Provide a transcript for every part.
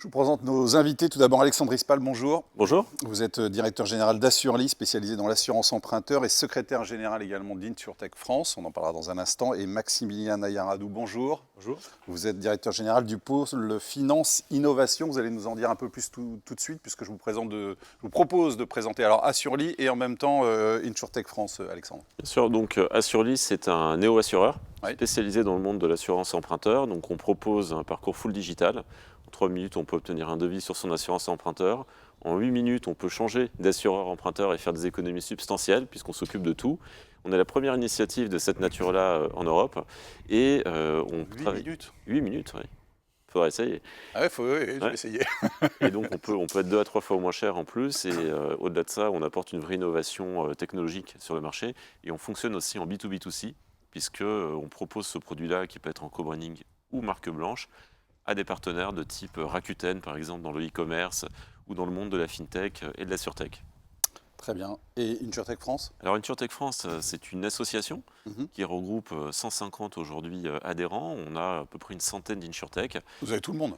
Je vous présente nos invités. Tout d'abord, Alexandre Rispal, bonjour. Bonjour. Vous êtes directeur général d'Assurely, spécialisé dans l'assurance emprunteur et secrétaire général également d'InsurTech France. On en parlera dans un instant. Et Maximilien Nayaradou, bonjour. Bonjour. Vous êtes directeur général du pôle Finance Innovation. Vous allez nous en dire un peu plus tout de suite, puisque je vous propose de présenter alors Assurely et en même temps InsurTech France, Alexandre. Bien sûr, donc Assurely, c'est un néo-assureur Oui. spécialisé dans le monde de l'assurance emprunteur. Donc on propose un parcours full digital. En 3 minutes, on peut obtenir un devis sur son assurance emprunteur. En 8 minutes, on peut changer d'assureur emprunteur et faire des économies substantielles, puisqu'on s'occupe de tout. On est la première initiative de cette nature-là en Europe. Et on 8 travaille... minutes 8 minutes, oui. Il faudra essayer. Ah ouais, je vais essayer. Et donc on peut être 2 à 3 fois moins cher en plus. Et au-delà de ça, on apporte une vraie innovation technologique sur le marché. Et on fonctionne aussi en B2B2C, puisqu'on propose ce produit-là qui peut être en co-branding ou marque blanche à des partenaires de type Rakuten, par exemple, dans le e-commerce ou dans le monde de la fintech et de la surtech. Très bien. Et InsurTech France? Alors InsurTech France, c'est une association qui regroupe 150 aujourd'hui adhérents. On a à peu près une centaine d'InsurTech. Vous avez tout le monde?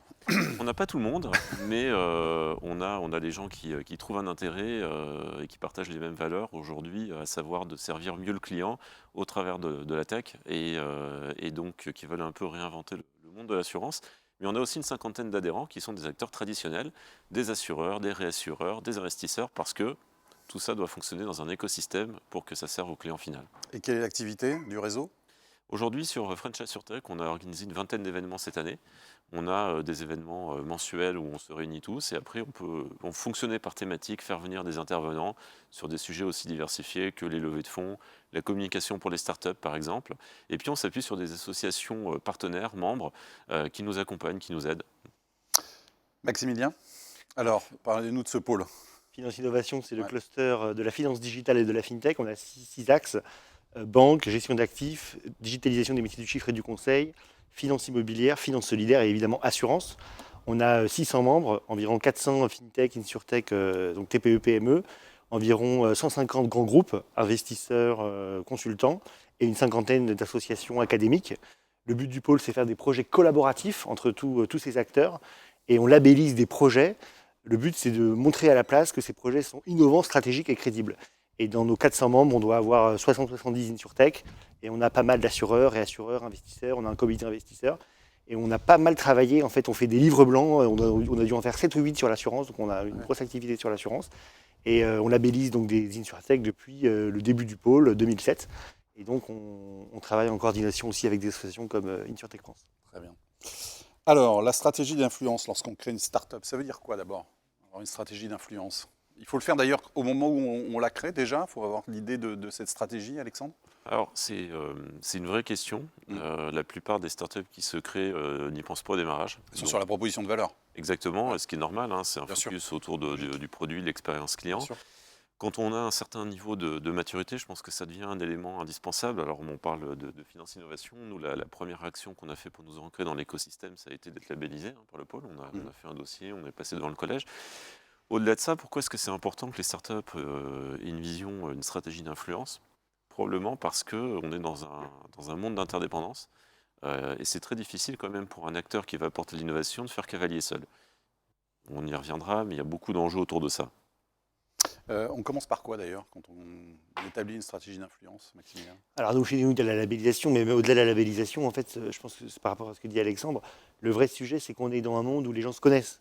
On n'a pas tout le monde, mais on a des gens qui trouvent un intérêt et qui partagent les mêmes valeurs aujourd'hui, à savoir de servir mieux le client au travers de la tech et donc qui veulent un peu réinventer le monde de l'assurance. Mais on a aussi une cinquantaine d'adhérents qui sont des acteurs traditionnels, des assureurs, des réassureurs, des investisseurs, parce que tout ça doit fonctionner dans un écosystème pour que ça serve au client final. Et quelle est l'activité du réseau? Aujourd'hui, sur French AssureTech, on a organisé une vingtaine d'événements cette année. On a des événements mensuels où on se réunit tous et après on fonctionner par thématique, faire venir des intervenants sur des sujets aussi diversifiés que les levées de fonds, la communication pour les startups par exemple. Et puis on s'appuie sur des associations partenaires, membres, qui nous accompagnent, qui nous aident. Maximilien, alors parlez-nous de ce pôle. Finance Innovation, c'est le cluster de la finance digitale et de la fintech. On a six axes, banque, gestion d'actifs, digitalisation des métiers du chiffre et du conseil, finance immobilière, finance solidaire et évidemment assurance. On a 600 membres, environ 400 fintech, insurtech, donc TPE, PME, environ 150 grands groupes, investisseurs, consultants et une cinquantaine d'associations académiques. Le but du pôle, c'est faire des projets collaboratifs entre tous ces acteurs et on labellise des projets. Le but, c'est de montrer à la place que ces projets sont innovants, stratégiques et crédibles. Et dans nos 400 membres, on doit avoir 60-70 InsurTech et on a pas mal d'assureurs, réassureurs, investisseurs, on a un comité investisseur et on a pas mal travaillé. En fait, on fait des livres blancs, on a dû en faire 7 ou 8 sur l'assurance, donc on a une grosse activité sur l'assurance. Et on labellise donc des InsurTech depuis le début du pôle, 2007. Et donc, on travaille en coordination aussi avec des associations comme InsurTech France. Très bien. Alors, la stratégie d'influence lorsqu'on crée une start-up, ça veut dire quoi d'abord? Avoir une stratégie d'influence. Il faut le faire d'ailleurs au moment où on la crée déjà. Il faut avoir l'idée de cette stratégie, Alexandre. Alors, c'est une vraie question. La plupart des startups qui se créent n'y pensent pas au démarrage. Ils sont sur la proposition de valeur. Exactement, ce qui est normal, hein, c'est un Bien focus autour du produit, de l'expérience client. Bien sûr. Quand on a un certain niveau de maturité, je pense que ça devient un élément indispensable. Alors, on parle de finance innovation. Nous, la première action qu'on a fait pour nous ancrer dans l'écosystème, ça a été d'être labellisé par le pôle. On a fait un dossier, on est passé devant le collège. Au-delà de ça, pourquoi est-ce que c'est important que les startups aient une vision, une stratégie d'influence? Probablement parce qu'on est dans un monde d'interdépendance. Et c'est très difficile quand même pour un acteur qui va apporter l'innovation de faire cavalier seul. On y reviendra, mais il y a beaucoup d'enjeux autour de ça. On commence par quoi d'ailleurs quand on établit une stratégie d'influence, Maximilien? Alors nous, chez nous, il y a la labellisation, mais au-delà de la labellisation, en fait, je pense que c'est par rapport à ce que dit Alexandre, le vrai sujet, c'est qu'on est dans un monde où les gens se connaissent.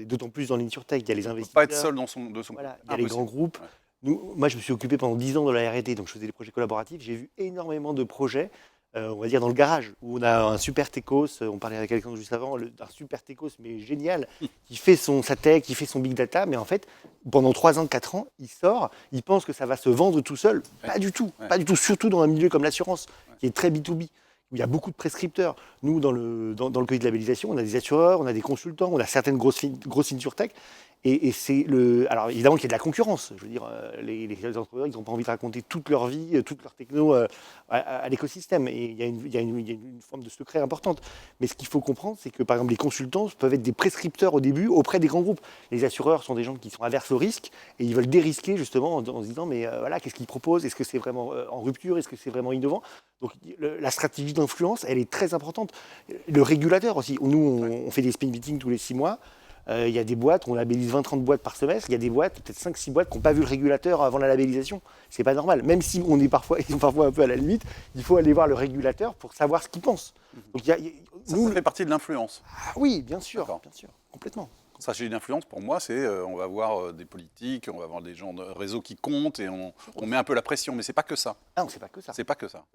D'autant plus dans l'InsurTech, il y a les investisseurs. Pas être seul de son voilà, il y a les grands groupes. Moi, je me suis occupé pendant 10 ans de la R&D, donc je faisais des projets collaboratifs. J'ai vu énormément de projets, on va dire dans le garage, où on a un super techos, on parlait avec Alexandre juste avant, un super techos, mais génial, qui fait sa tech, qui fait son big data, mais en fait, pendant 3 ans, 4 ans, il sort, il pense que ça va se vendre tout seul. Pas du tout, surtout dans un milieu comme l'assurance, qui est très B2B. Il y a beaucoup de prescripteurs. Nous, dans le comité de labellisation, on a des assureurs, on a des consultants, on a certaines grosses insurtech. Et c'est alors évidemment qu'il y a de la concurrence. Je veux dire, les entrepreneurs, ils n'ont pas envie de raconter toute leur vie, toute leur techno à l'écosystème. Et il y a une forme de secret importante. Mais ce qu'il faut comprendre, c'est que par exemple, les consultants peuvent être des prescripteurs au début auprès des grands groupes. Les assureurs sont des gens qui sont averses au risque et ils veulent dérisquer justement en se disant mais voilà, qu'est-ce qu'ils proposent? Est-ce que c'est vraiment en rupture? Est-ce que c'est vraiment innovant? Donc la stratégie d'influence, elle est très importante. Le régulateur aussi. Nous, on fait des spin meetings tous les 6 mois. Il y a des boîtes, on labellise 20-30 boîtes par semestre, il y a des boîtes, peut-être 5-6 boîtes qui n'ont pas vu le régulateur avant la labellisation. C'est pas normal. Même si on est parfois un peu à la limite, il faut aller voir le régulateur pour savoir ce qu'il pense. Donc, Ça fait partie de l'influence. Ah oui, bien sûr, complètement. Stratégie d'influence, pour moi, c'est on va avoir des politiques, on va avoir des gens de réseau qui comptent et on met un peu la pression. Mais c'est pas que ça. Ah non, c'est pas que ça. C'est pas que ça.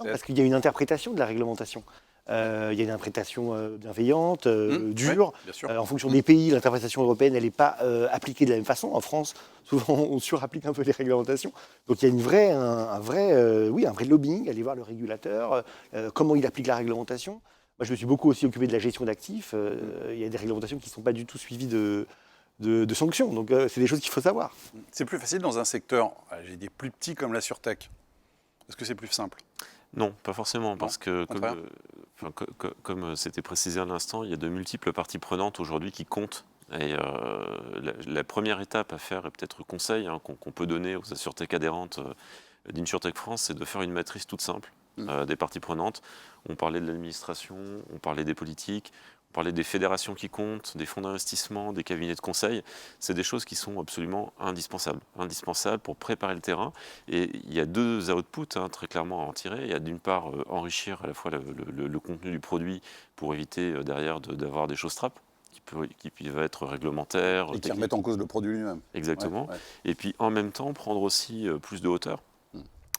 Non, parce qu'il y a une interprétation de la réglementation. Il y a une interprétation bienveillante, dure. Oui, bien sûr. En fonction des pays, l'interprétation européenne, elle n'est pas appliquée de la même façon. En France, souvent, on surapplique un peu les réglementations. Donc il y a un vrai lobbying, aller voir le régulateur, comment il applique la réglementation. Moi, je me suis beaucoup aussi occupé de la gestion d'actifs. Il y a des réglementations qui ne sont pas du tout suivies de sanctions. Donc c'est des choses qu'il faut savoir. C'est plus facile dans un secteur, j'ai des plus petits comme la Surtech. Est-ce que c'est plus simple ? Non, pas forcément, parce que contraire. comme c'était précisé à l'instant, il y a de multiples parties prenantes aujourd'hui qui comptent. Et la première étape à faire, et peut-être conseil qu'on peut donner aux Assurtech adhérentes d'Insurtech France, c'est de faire une matrice toute simple des parties prenantes. On parlait de l'administration, on parlait des politiques, on parlait des fédérations qui comptent, des fonds d'investissement, des cabinets de conseil. C'est des choses qui sont absolument indispensables pour préparer le terrain. Et il y a deux outputs très clairement à en tirer. Il y a d'une part enrichir à la fois le contenu du produit pour éviter derrière d'avoir des choses trappes qui peuvent être réglementaires. Et qui remettent en cause le produit lui-même. Exactement. Ouais. Et puis en même temps, prendre aussi plus de hauteur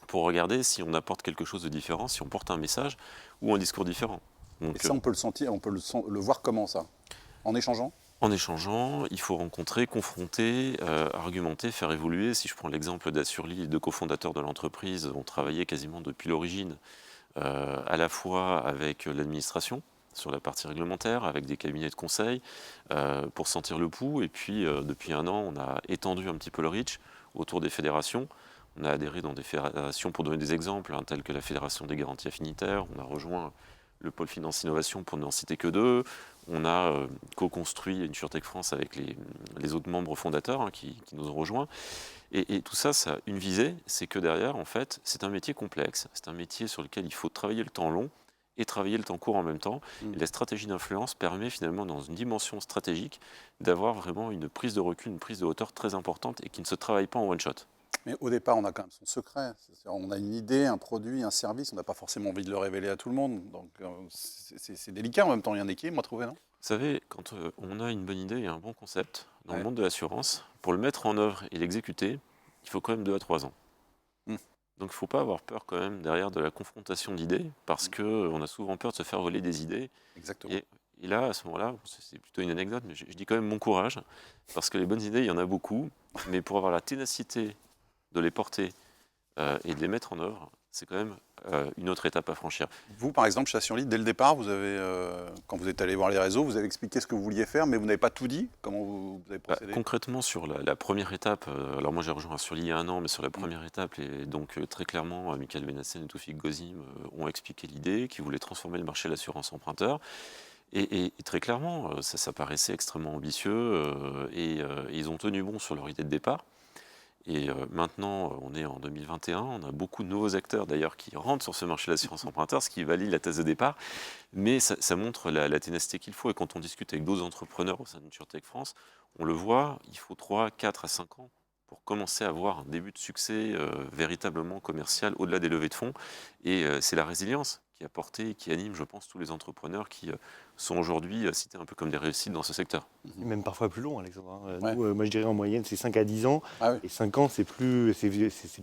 pour regarder si on apporte quelque chose de différent, si on porte un message ou un discours différent. Donc, et ça, on peut le sentir, on peut le voir comment ça ? En échangeant ? En échangeant, il faut rencontrer, confronter, argumenter, faire évoluer. Si je prends l'exemple d'Assurli, les deux cofondateurs de l'entreprise ont travaillé quasiment depuis l'origine, à la fois avec l'administration, sur la partie réglementaire, avec des cabinets de conseil, pour sentir le pouls. Et puis, depuis un an, on a étendu un petit peu le reach autour des fédérations. On a adhéré dans des fédérations, pour donner des exemples, telles que la Fédération des garanties affinitaires. On a rejoint le pôle finance innovation, pour n'en citer que deux. On a co-construit Insurtech France avec les autres membres fondateurs qui nous ont rejoints. Et tout ça, ça a une visée, c'est que derrière, en fait, c'est un métier complexe. C'est un métier sur lequel il faut travailler le temps long et travailler le temps court en même temps. Et la stratégie d'influence permet finalement, dans une dimension stratégique, d'avoir vraiment une prise de recul, une prise de hauteur très importante et qui ne se travaille pas en one-shot. Mais au départ, on a quand même son secret. On a une idée, un produit, un service. On n'a pas forcément envie de le révéler à tout le monde. Donc c'est délicat en même temps. Il y a un équilibre à trouver, non ? Vous savez, quand on a une bonne idée et un bon concept dans le monde de l'assurance, pour le mettre en œuvre et l'exécuter, il faut quand même 2 à 3 ans. Donc il ne faut pas avoir peur quand même derrière de la confrontation d'idées, parce qu'on a souvent peur de se faire voler des idées. Exactement. Et là, à ce moment-là, c'est plutôt une anecdote, mais je dis quand même mon courage, parce que les bonnes idées, il y en a beaucoup, mais pour avoir la ténacité de les porter et de les mettre en œuvre, c'est quand même une autre étape à franchir. Vous, par exemple, chez Assurli, dès le départ, vous avez, quand vous êtes allé voir les réseaux, vous avez expliqué ce que vous vouliez faire, mais vous n'avez pas tout dit. Comment vous avez procédé ? Concrètement, sur la première étape, alors moi j'ai rejoint Assurli il y a 1 an, mais sur la première étape, et donc très clairement, Michael Benassen et Toufik Gozim ont expliqué l'idée, qu'ils voulaient transformer le marché de l'assurance emprunteur. Et très clairement, ça paraissait extrêmement ambitieux, et ils ont tenu bon sur leur idée de départ. Et maintenant, on est en 2021, on a beaucoup de nouveaux acteurs d'ailleurs qui rentrent sur ce marché de l'assurance emprunteur, ce qui valide la thèse de départ, mais ça montre la ténacité qu'il faut. Et quand on discute avec d'autres entrepreneurs au sein d'Insurtech France, on le voit, il faut 3, 4 à 5 ans pour commencer à avoir un début de succès véritablement commercial au-delà des levées de fonds. Et c'est la résilience qui a porté et qui anime, je pense, tous les entrepreneurs qui sont aujourd'hui cités un peu comme des réussites dans ce secteur. Même parfois plus long, Alexandre. Ouais. Nous, moi, je dirais en moyenne, c'est 5 à 10 ans. Ah oui. Et 5 ans, c'est plus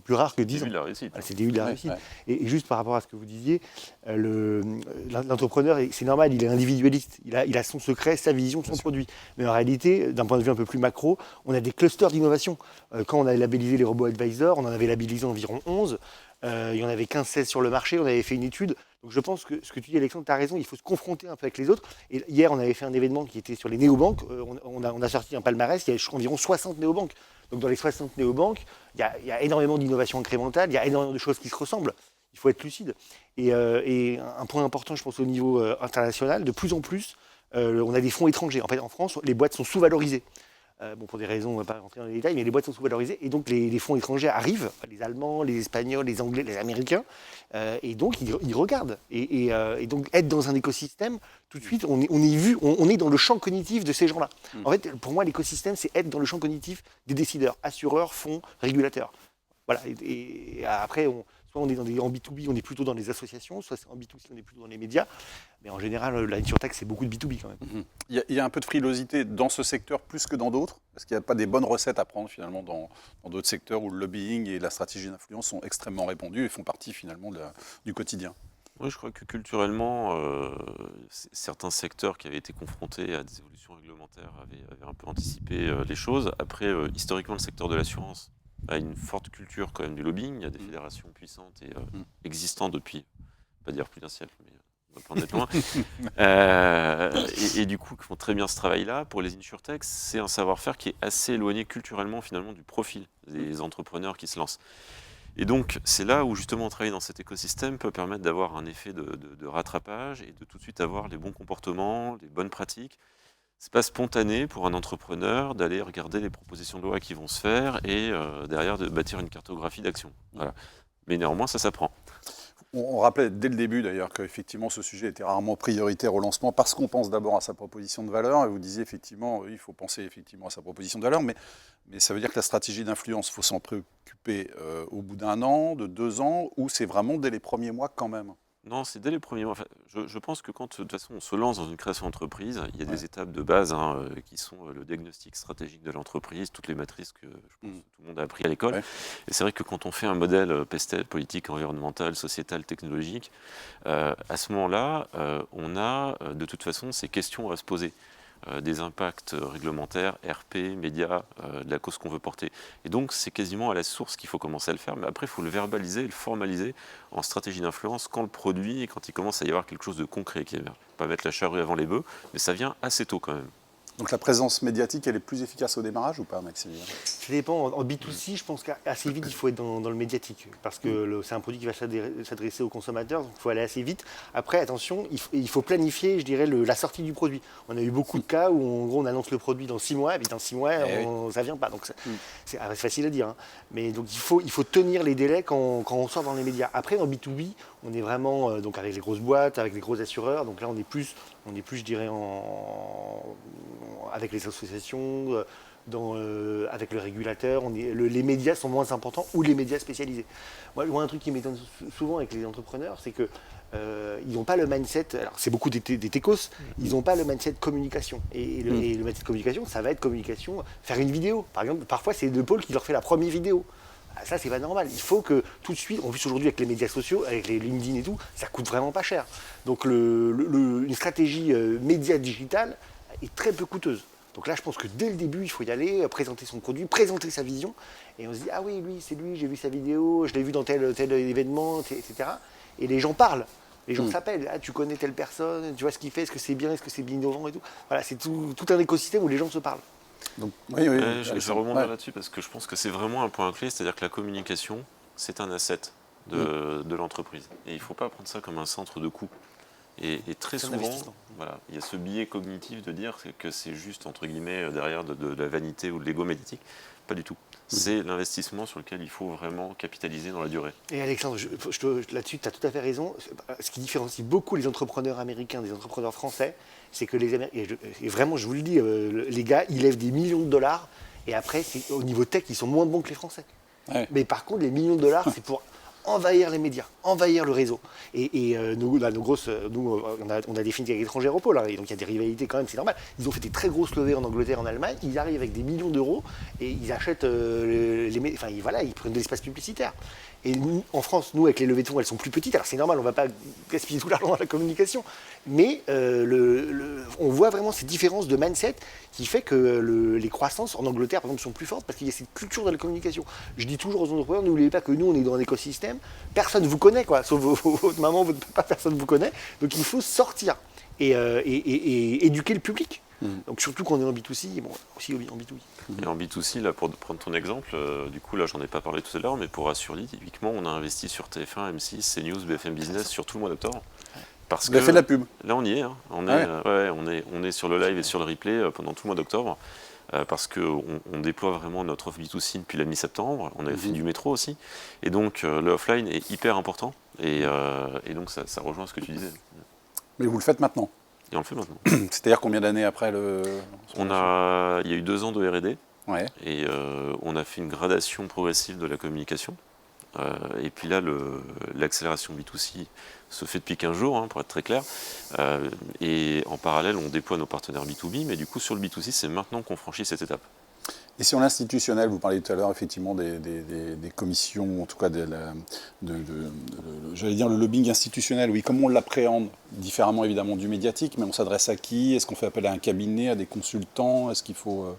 rare que 10 ans. C'est de la réussite. Ah, c'est le début de la réussite. Ouais. Et juste par rapport à ce que vous disiez, l'entrepreneur, c'est normal, il est individualiste. Il a son secret, sa vision, son produit. Mais en réalité, d'un point de vue un peu plus macro, on a des clusters d'innovation. Quand on a labellisé les robots advisors, on en avait labellisé environ 11. Il y en avait 15-16 sur le marché, on avait fait une étude. Donc je pense que ce que tu dis, Alexandre, tu as raison, il faut se confronter un peu avec les autres. Et hier, on avait fait un événement qui était sur les néobanques. On a sorti un palmarès, il y a environ 60 néobanques. Donc dans les 60 néobanques, il y a énormément d'innovations incrémentales, il y a énormément de choses qui se ressemblent. Il faut être lucide. Et un point important, je pense, au niveau international, de plus en plus, on a des fonds étrangers. En fait, en France, les boîtes sont sous-valorisées. Bon, pour des raisons, on ne va pas rentrer dans les détails, mais les boîtes sont sous-valorisées. Et donc, les fonds étrangers arrivent, les Allemands, les Espagnols, les Anglais, les Américains, et donc, ils regardent. Et donc, être dans un écosystème, tout de suite, on est dans le champ cognitif de ces gens-là. En fait, pour moi, l'écosystème, c'est être dans le champ cognitif des décideurs, assureurs, fonds, régulateurs. Voilà. Et après, soit on est en B2B, on est plutôt dans les associations, soit en B2C, on est plutôt dans les médias. Mais en général, la insurtech, c'est beaucoup de B2B quand même. Il y a un peu de frilosité dans ce secteur plus que dans d'autres, parce qu'il n'y a pas des bonnes recettes à prendre finalement dans d'autres secteurs où le lobbying et la stratégie d'influence sont extrêmement répandus et font partie finalement du quotidien. Oui, je crois que culturellement, certains secteurs qui avaient été confrontés à des évolutions réglementaires avaient un peu anticipé les choses. Après, historiquement, le secteur de l'assurance a une forte culture quand même du lobbying. Il y a des fédérations puissantes et existantes depuis, pas dire plus d'un siècle, mais on va pas en être loin. Et du coup, qui font très bien ce travail-là. Pour les insurtechs, c'est un savoir-faire qui est assez éloigné culturellement finalement du profil des entrepreneurs qui se lancent. Et donc, c'est là où justement travailler dans cet écosystème peut permettre d'avoir un effet de rattrapage et de tout de suite avoir les bons comportements, les bonnes pratiques. C'est pas spontané pour un entrepreneur d'aller regarder les propositions de loi qui vont se faire et derrière de bâtir une cartographie d'action. Voilà. Mais néanmoins, ça s'apprend. On rappelait dès le début d'ailleurs qu'effectivement ce sujet était rarement prioritaire au lancement parce qu'on pense d'abord à sa proposition de valeur. Et vous disiez effectivement, oui, il faut penser effectivement à sa proposition de valeur, mais ça veut dire que la stratégie d'influence, il faut s'en préoccuper au bout d'un an, de 2 ans, ou c'est vraiment dès les premiers mois quand même? Non, c'est dès les premiers mois. Enfin, je pense que quand de toute façon on se lance dans une création d'entreprise, il y a des étapes de base qui sont le diagnostic stratégique de l'entreprise, toutes les matrices que je pense que tout le monde a appris à l'école. Ouais. Et c'est vrai que quand on fait un modèle PESTEL, politique, environnemental, sociétal, technologique, à ce moment-là, on a de toute façon ces questions à se poser. Des impacts réglementaires, RP, médias, de la cause qu'on veut porter. Et donc, c'est quasiment à la source qu'il faut commencer à le faire. Mais après, il faut le verbaliser, le formaliser en stratégie d'influence quand le produit et quand il commence à y avoir quelque chose de concret qui émerge. Pas mettre la charrue avant les bœufs, mais ça vient assez tôt quand même. Donc la présence médiatique, elle est plus efficace au démarrage ou pas, Maximilien? Ça dépend. En B2C, je pense qu'assez vite, il faut être dans le médiatique. Parce que c'est un produit qui va s'adresser aux consommateurs, donc il faut aller assez vite. Après, attention, il faut planifier, je dirais, la sortie du produit. On a eu beaucoup de cas où, en gros, on annonce le produit dans 6 mois, et puis dans 6 mois, ça ne vient pas. Donc c'est facile à dire. Hein. Mais donc il faut tenir les délais quand on sort dans les médias. Après, en B2B, on est vraiment donc avec les grosses boîtes, avec les gros assureurs. Donc là, on est plus je dirais, avec les associations, avec le régulateur. Les médias sont moins importants ou les médias spécialisés. Moi, un truc qui m'étonne souvent avec les entrepreneurs, c'est que ils n'ont pas le mindset. Alors, c'est beaucoup des techos. Ils n'ont pas le mindset communication. Et le mindset communication, ça va être communication, faire une vidéo. Par exemple, parfois, c'est le pôle qui leur fait la première vidéo. Ça, c'est pas normal. Il faut que tout de suite, en plus aujourd'hui avec les médias sociaux, avec les LinkedIn et tout, ça coûte vraiment pas cher. Donc une stratégie média digitale est très peu coûteuse. Donc là, je pense que dès le début, il faut y aller, présenter son produit, présenter sa vision. Et on se dit, ah oui, lui, c'est lui, j'ai vu sa vidéo, je l'ai vu dans tel événement, etc. Et les gens parlent. Les gens s'appellent, tu connais telle personne, tu vois ce qu'il fait, est-ce que c'est bien, est-ce que c'est innovant et tout. Voilà, c'est tout un écosystème où les gens se parlent. Donc, je vais rebondir là-dessus parce que je pense que c'est vraiment un point clé, c'est-à-dire que la communication, c'est un asset de l'entreprise. Et il ne faut pas prendre ça comme un centre de coût. Et très souvent, il y a ce biais cognitif de dire que c'est juste, entre guillemets, derrière de la vanité ou de l'ego médiatique. Pas du tout. C'est l'investissement sur lequel il faut vraiment capitaliser dans la durée. Et Alexandre, là-dessus, tu as tout à fait raison. Ce qui différencie beaucoup les entrepreneurs américains des entrepreneurs français, c'est que les Américains, et vraiment, je vous le dis, les gars, ils lèvent des millions de dollars, et après, au niveau tech, ils sont moins bons que les Français. Ouais. Mais par contre, les millions de dollars, c'est pour envahir les médias, envahir le réseau. Et nous, on a défini avec l'étranger au pôle, hein, et donc il y a des rivalités quand même, c'est normal. Ils ont fait des très grosses levées en Angleterre, en Allemagne, ils arrivent avec des millions d'euros et ils achètent ils prennent de l'espace publicitaire. Et nous, en France, nous, avec les levées de fonds, elles sont plus petites. Alors c'est normal, on ne va pas gaspiller tout l'argent dans la communication. Mais on voit vraiment ces différences de mindset qui fait que les croissances en Angleterre, par exemple, sont plus fortes parce qu'il y a cette culture de la communication. Je dis toujours aux entrepreneurs, n'oubliez pas que nous, on est dans un écosystème. Personne ne vous connaît, quoi. Sauf votre maman, votre papa, personne ne vous connaît. Donc il faut sortir et éduquer le public. Donc surtout quand on est en B2C, bon, aussi en B2B. Et en B2C, là, pour prendre ton exemple, du coup, là, j'en ai pas parlé tout à l'heure, mais pour Assurly, typiquement, on a investi sur TF1, M6, CNews, BFM Business sur tout le mois d'octobre. Parce Vous avez fait de la pub. Là, on y est. Hein. On est sur le live et sur le replay pendant tout le mois d'octobre. Parce qu'on déploie vraiment notre offre B2C depuis la mi-septembre. On avait fait du métro aussi. Et donc, le offline est hyper important. Et donc, ça rejoint ce que tu disais. Mais vous le faites maintenant. Et on le fait maintenant. C'est-à-dire combien d'années après le... Il y a eu 2 ans de R&D. Ouais. Et on a fait une gradation progressive de la communication. Et puis là, l'accélération B2C se fait depuis 15 jours, hein, pour être très clair. Et en parallèle, on déploie nos partenaires B2B, mais du coup, sur le B2C, c'est maintenant qu'on franchit cette étape. Et sur l'institutionnel, vous parliez tout à l'heure effectivement des commissions, en tout cas j'allais dire le lobbying institutionnel, oui, comment on l'appréhende différemment évidemment du médiatique, mais on s'adresse à qui? Est-ce qu'on fait appel à un cabinet, à des consultants? Est-ce qu'il faut...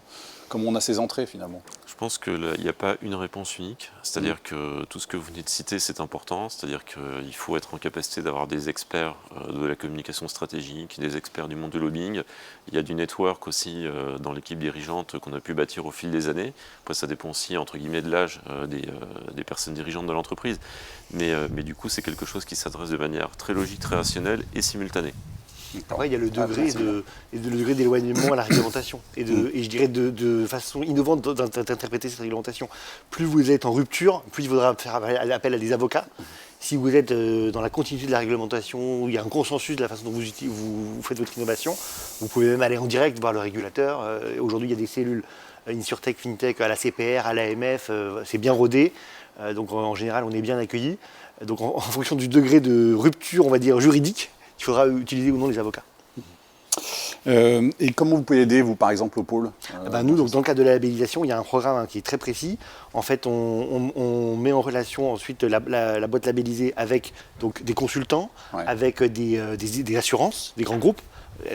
comment on a ses entrées finalement? Je pense qu'il n'y a pas une réponse unique, c'est-à-dire que tout ce que vous venez de citer, c'est important, c'est-à-dire qu'il faut être en capacité d'avoir des experts de la communication stratégique, des experts du monde du lobbying. Il y a du network aussi dans l'équipe dirigeante qu'on a pu bâtir au fil des années. Après, ça dépend aussi, entre guillemets, de l'âge des personnes dirigeantes de l'entreprise. Mais du coup, c'est quelque chose qui s'adresse de manière très logique, très rationnelle et simultanée. Après, il y a le degré d'éloignement à la réglementation et je dirais de façon innovante d'interpréter cette réglementation. Plus vous êtes en rupture, plus il faudra faire appel à des avocats. Si vous êtes dans la continuité de la réglementation, où il y a un consensus de la façon dont vous faites votre innovation, vous pouvez même aller en direct voir le régulateur. Aujourd'hui, il y a des cellules InsurTech, FinTech, à la CPR, à l'AMF, c'est bien rodé. Donc en général, on est bien accueillis. Donc en fonction du degré de rupture, on va dire, juridique, il faudra utiliser ou non les avocats. Et comment vous pouvez aider, vous, par exemple, au pôle Nous, donc, dans le cadre de la labellisation, il y a un programme qui est très précis. En fait, on met en relation ensuite la boîte labellisée avec donc, des consultants, avec des assurances, des grands groupes,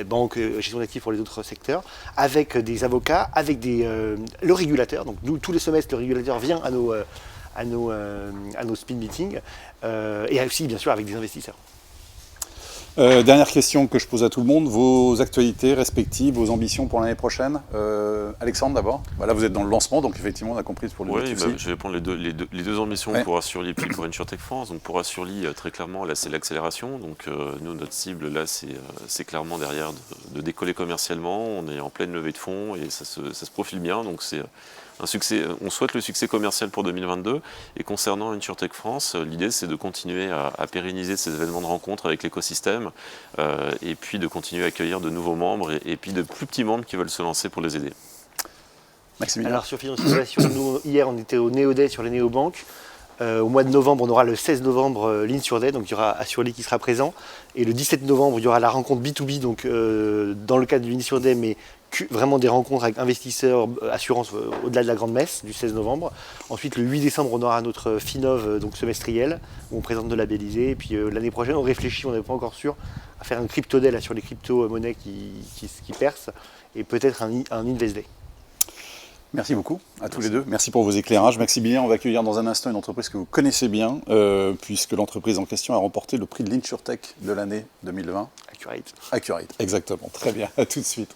banques, gestion d'actifs pour les autres secteurs, avec des avocats, avec le régulateur. Donc nous, tous les semestres, le régulateur vient à nos speed meetings, et aussi, bien sûr, avec des investisseurs. Dernière question que je pose à tout le monde, vos actualités respectives, vos ambitions pour l'année prochaine. Alexandre d'abord. Là vous êtes dans le lancement, donc effectivement on a compris pour le B2C. Je vais prendre les deux ambitions pour Assurly et puis pour InsurTech France. Donc pour Assurly, très clairement, là c'est l'accélération. Donc nous, notre cible là c'est clairement derrière de décoller commercialement. On est en pleine levée de fonds et ça se profile bien. Donc c'est un succès. On souhaite le succès commercial pour 2022. Et concernant InsurTech France, l'idée c'est de continuer à pérenniser ces événements de rencontre avec l'écosystème et puis de continuer à accueillir de nouveaux membres et puis de plus petits membres qui veulent se lancer pour les aider. Maximilien. Alors sur Finance Innovation, nous hier on était au Néoday sur les néobanques. Au mois de novembre, on aura le 16 novembre l'Insurday, donc il y aura Assurly qui sera présent. Et le 17 novembre, il y aura la rencontre B2B, donc dans le cadre de l'Insurday, mais vraiment des rencontres avec investisseurs, assurances au-delà de la grande messe du 16 novembre. Ensuite, le 8 décembre, on aura notre FinOv, donc semestriel, où on présente de labellisés. Et puis l'année prochaine, on réfléchit, on n'est pas encore sûr, à faire un crypto-day là, sur les crypto-monnaies qui percent, et peut-être un Invest Day. Merci beaucoup à tous les deux. Merci pour vos éclairages. Maximilien, on va accueillir dans un instant une entreprise que vous connaissez bien, puisque l'entreprise en question a remporté le prix de l'InsurTech de l'année 2020. Accurate. Accurate, exactement. Très bien. À tout de suite.